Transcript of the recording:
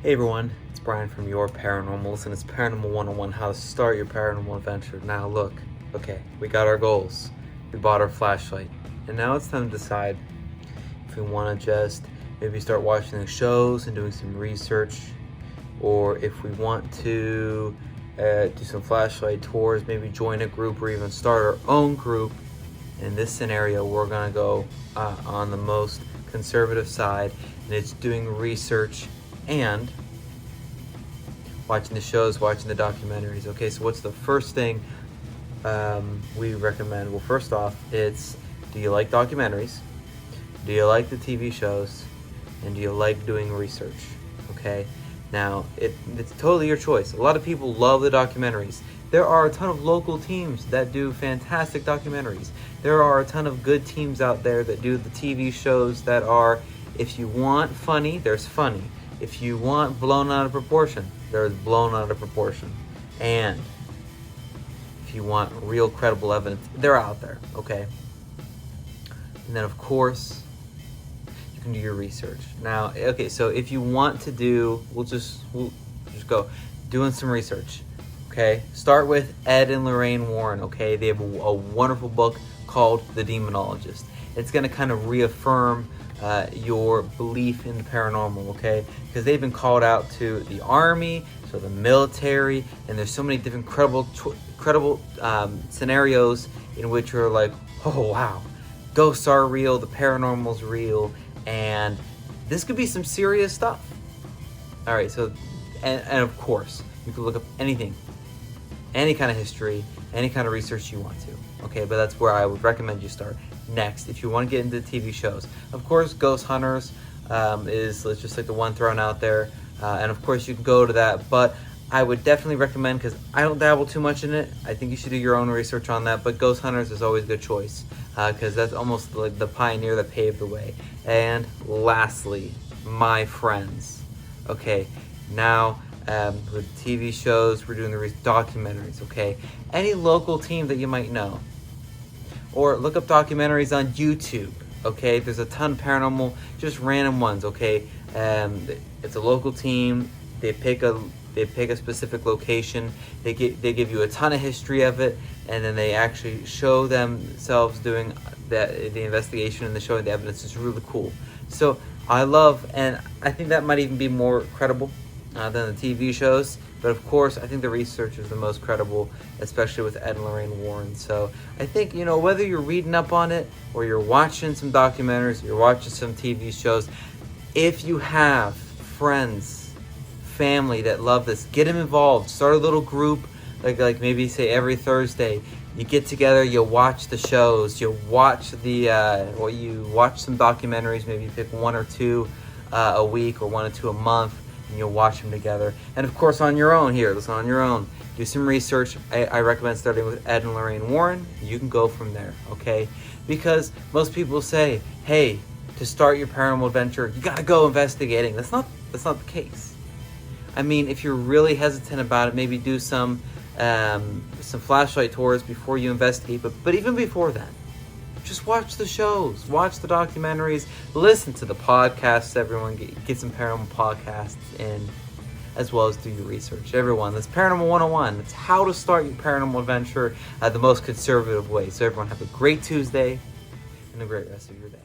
Hey everyone, it's Brian from Your Paranormals, and it's Paranormal 101, how to start your paranormal adventure. Now look, okay, we got our goals. We bought our flashlight. And now it's time to decide if we want to just maybe start watching the shows and doing some research, or if we want to do some flashlight tours, maybe join a group or even start our own group. In this scenario, we're going to go on the most conservative side, and it's doing research and watching the shows, watching the documentaries. Okay, so what's the first thing we recommend? Well, first off, it's, do you like documentaries? Do you like the TV shows? And do you like doing research? Okay, now it's totally your choice. A lot of people love the documentaries. There are a ton of local teams that do fantastic documentaries. There are a ton of good teams out there that do the TV shows that are, if you want funny, there's funny. If you want blown out of proportion, there's blown out of proportion. And if you want real credible evidence, they're out there, okay? And then of course, you can do your research. Now, okay, so if you want to do, we'll just go doing some research, okay? Start with Ed and Lorraine Warren, okay? They have a wonderful book called The Demonologist. It's gonna kind of reaffirm your belief in the paranormal, okay? Because they've been called out to the army, so the military, and there's so many different credible scenarios in which you're like, oh wow, ghosts are real, the paranormal's real, and this could be some serious stuff. All right, so and of course you can look up anything, any kind of history, any kind of research you want to, okay? But that's where I would recommend you start. Next, if you want to get into TV shows, of course, Ghost Hunters is just like the one thrown out there, and of course you can go to that, but I would definitely recommend, because I don't dabble too much in it, I think you should do your own research on that, but Ghost Hunters is always a good choice, because that's almost like the pioneer that paved the way. And lastly, my friends, okay, now with TV shows, we're doing the documentaries, okay, any local team that you might know, or look up documentaries on YouTube, okay? There's a ton of paranormal, just random ones, okay? It's a local team. They pick a specific location. They give you a ton of history of it, and then they actually show themselves doing the investigation and the showing the evidence. Is really cool. So I love, and I think that might even be more credible than the TV shows. But of course, I think the research is the most credible, especially with Ed and Lorraine Warren. So I think, whether you're reading up on it or you're watching some documentaries, you're watching some TV shows, if you have friends, family that love this, get them involved. Start a little group, like maybe say every Thursday. You get together, you watch the shows, you watch you watch some documentaries. Maybe you pick one or two a week, or one or two a month. And you'll watch them together, and of course on your own. Do some research. I recommend starting with Ed and Lorraine Warren. You can go from there, okay? Because most people say, hey, to start your paranormal adventure, you gotta go investigating. That's not the case. I mean, if you're really hesitant about it, maybe do some flashlight tours before you investigate, but even before then, just watch the shows, watch the documentaries, listen to the podcasts. Everyone get some paranormal podcasts in, as well as do your research. Everyone, that's Paranormal 101. It's how to start your paranormal adventure the most conservative way. So everyone have a great Tuesday and a great rest of your day.